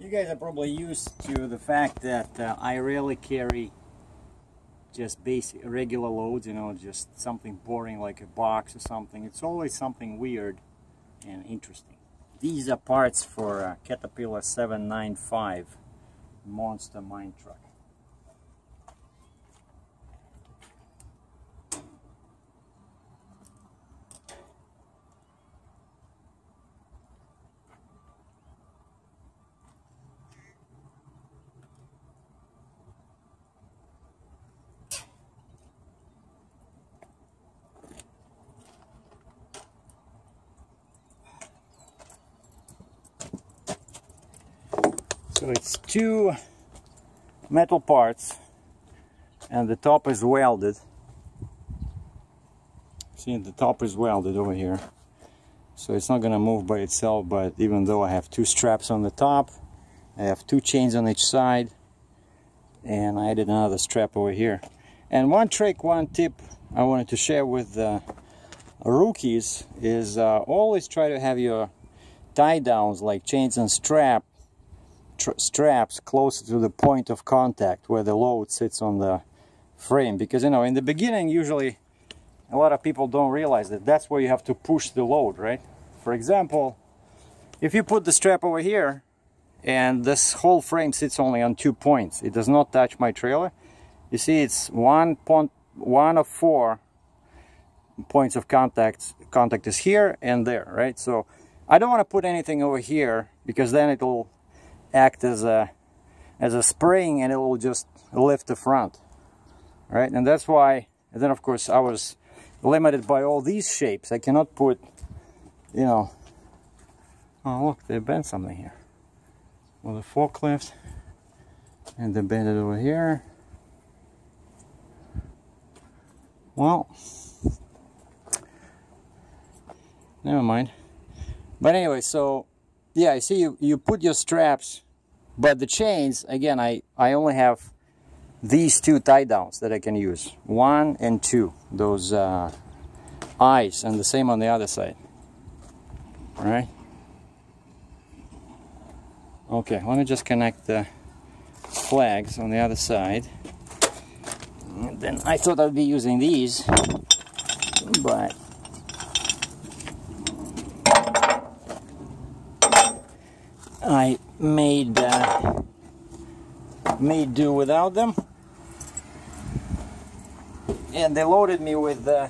You guys are probably used to the fact that I rarely carry just basic regular loads, you know, just something boring like a box or something. It's always something weird and interesting. These are parts for Caterpillar 795 monster mine truck. So it's two metal parts and the top is welded. See, the top is welded over here. So it's not going to move by itself, but even though I have two straps on the top, I have two chains on each side, and I added another strap over here. And one trick, one tip I wanted to share with rookies is always try to have your tie downs like chains and straps closer to the point of contact where the load sits on the frame, because you know in the beginning usually a lot of people don't realize that that's where you have to push the load, right? For example, if you put the strap over here and this whole frame sits only on 2 points, it does not touch my trailer. You see, it's one of 4 points of contact is here and there, right? So I don't want to put anything over here, because then it will act as a spring and it will just lift the front, right? And that's why, and then of course I was limited by all these shapes. I cannot put, you know, oh look, they bent something here. Well, the forklift, and they bent it over here. Well, never mind. But anyway, so yeah, I see you put your straps, but the chains, again, I only have these 2 tie downs that I can use. 1 and 2, those eyes, and the same on the other side. All right. Okay, let me just connect the flags on the other side. And then I thought I'd be using these, but I made do without them, and they loaded me with 2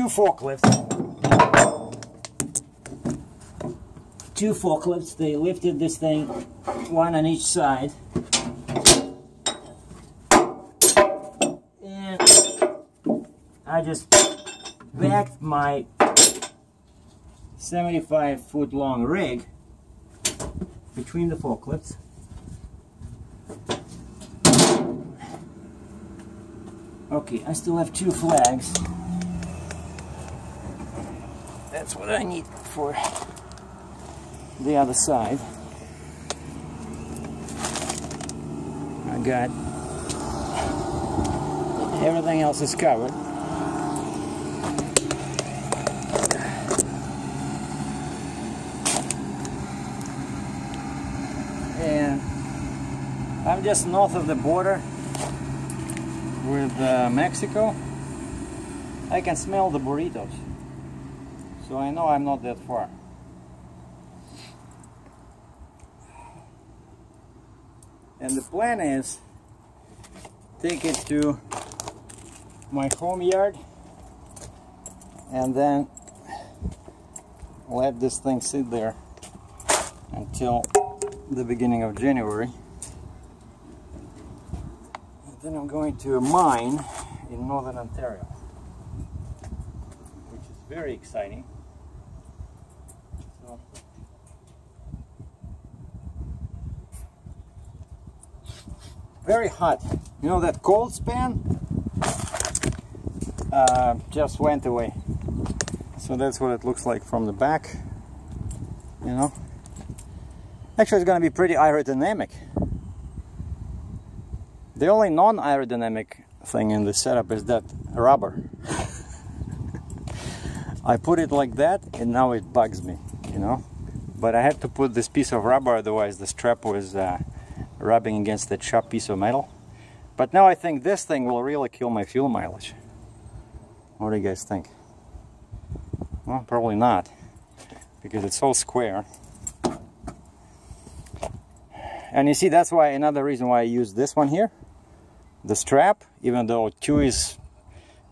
forklifts. 2 forklifts. They lifted this thing, 1 on each side, and I just backed my 75-foot long rig between the forklifts. Okay, I still have 2 flags. That's what I need for the other side. I got everything else is covered. And I'm just north of the border with Mexico. I can smell the burritos, so I know I'm not that far. And the plan is take it to my home yard and then let this thing sit there until the beginning of January. And then I'm going to a mine in northern Ontario, which is very exciting. So, very hot. You know, that cold span just went away. So that's what it looks like from the back, you know. Actually, it's going to be pretty aerodynamic. The only non-aerodynamic thing in the setup is that rubber. I put it like that and now it bugs me, you know. but I had to put this piece of rubber, otherwise the strap was rubbing against that sharp piece of metal. But now I think this thing will really kill my fuel mileage. What do you guys think? Well, probably not, because it's all square. And you see, that's why another reason why I use this one here, the strap. Even though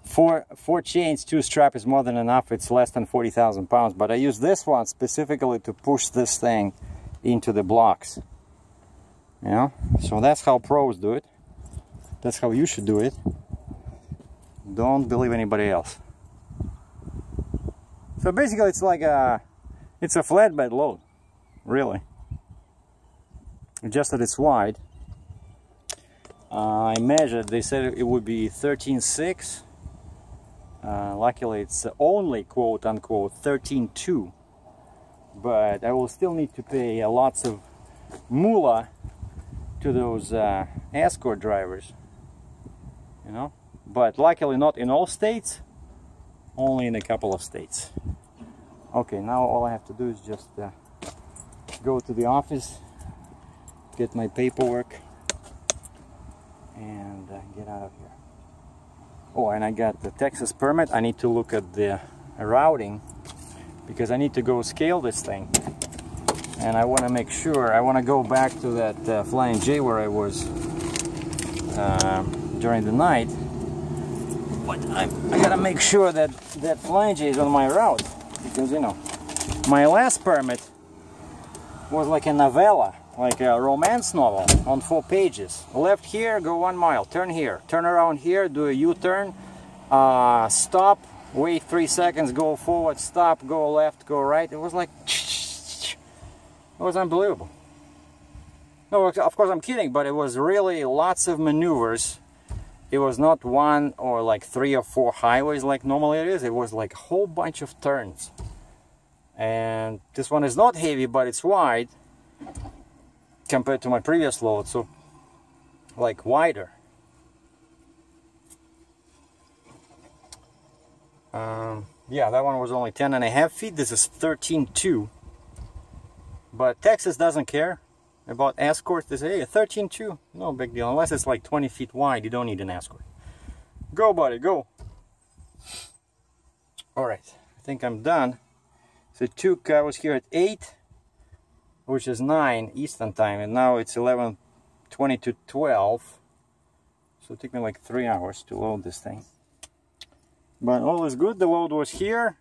four chains, 2 strap is more than enough. It's less than 40,000 pounds, but I use this one specifically to push this thing into the blocks. You know, so that's how pros do it. That's how you should do it. Don't believe anybody else. So basically it's like it's a flatbed load, really. Just that it's wide. I measured, they said it would be 13.6. Luckily it's only quote unquote 13.2. But I will still need to pay lots of moolah to those escort drivers. You know? But luckily not in all states, only in a couple of states. Okay, now all I have to do is just go to the office, get my paperwork, and get out of here. Oh, and I got the Texas permit. I need to look at the routing because I need to go scale this thing. And I want to make sure, I want to go back to that Flying J where I was during the night. But I gotta make sure that that Flying J is on my route, because you know, my last permit was like a novella, like a romance novel on 4 pages. Left here, go 1 mile, turn here, turn around here, do a U-turn, stop, wait 3 seconds, go forward, stop, go left, go right. It was like, it was unbelievable. No, of course I'm kidding, but it was really lots of maneuvers. It was not 1 or like 3 or 4 highways like normally it is. It was like a whole bunch of turns. And this one is not heavy, but it's wide compared to my previous load, so like wider. Yeah, that one was only 10.5 feet. This is 13.2. But Texas doesn't care about escorts. They say, hey, 13.2, no big deal. Unless it's like 20 feet wide, you don't need an escort. Go, buddy, go. All right, I think I'm done. So it took, I was here at 8, which is 9 Eastern time, and now it's 11:20 to 12. So it took me like 3 hours to load this thing. But all is good. The load was here,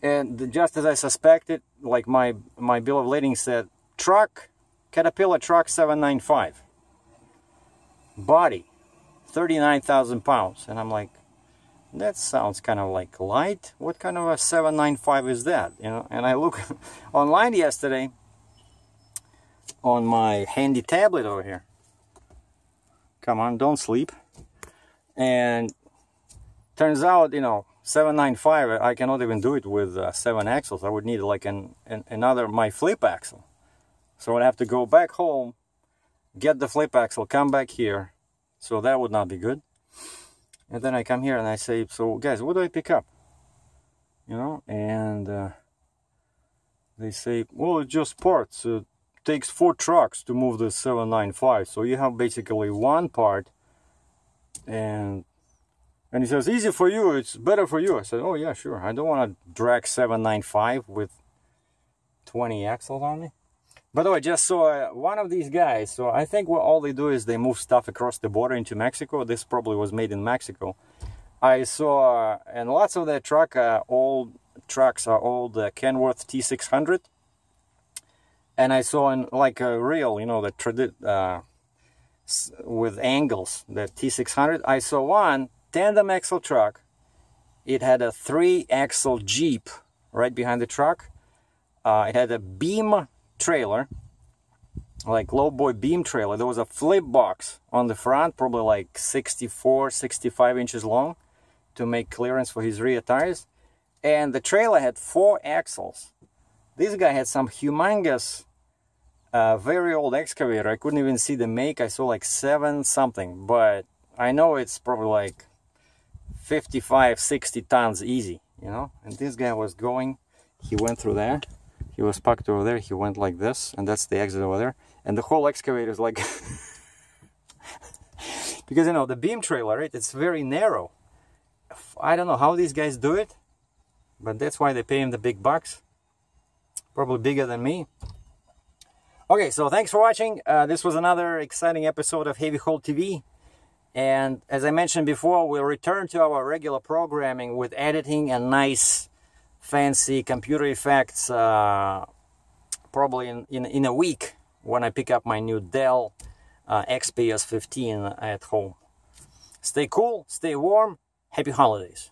and just as I suspected, like my bill of lading said, truck, Caterpillar truck 795, body 39,000 pounds, and I'm like, that sounds kind of like light. What kind of a 795 is that? You know, and I look online yesterday on my handy tablet over here. Come on, don't sleep. And turns out, you know, 795, I cannot even do it with 7 axles. I would need like another, my flip axle. So I'd have to go back home, get the flip axle, come back here. So that would not be good. And then I come here and I say, so guys, what do I pick up? You know, and they say, well, it's just parts. It takes 4 trucks to move the 795. So you have basically 1 part. And he says, easy for you, it's better for you. I said, oh yeah, sure. I don't want to drag 795 with 20 axles on me. By the way, I just saw one of these guys. So I think what all they do is they move stuff across the border into Mexico. This probably was made in Mexico. I saw, and lots of their old trucks are old Kenworth T600. And I saw in like a real, you know, the with angles, the T600. I saw one tandem axle truck. It had a 3-axle Jeep right behind the truck. It had a beam trailer, like low boy beam trailer. There was a flip box on the front, probably like 65 inches long, to make clearance for his rear tires. And the trailer had 4 axles. This guy had some humongous very old excavator. I couldn't even see the make. I saw like 7 something, but I know it's probably like 55-60 tons easy, you know. And this guy was going, he went through there. he was parked over there, he went like this, and that's the exit over there, and the whole excavator is like because you know the beam trailer, right, it's very narrow. I don't know how these guys do it, but that's why they pay him the big bucks, probably bigger than me. Okay, so thanks for watching. This was another exciting episode of Heavy Haul TV. And as I mentioned before, we'll return to our regular programming with editing and nice, fancy computer effects probably in a week when I pick up my new Dell XPS 15 at home. Stay cool, stay warm, happy holidays.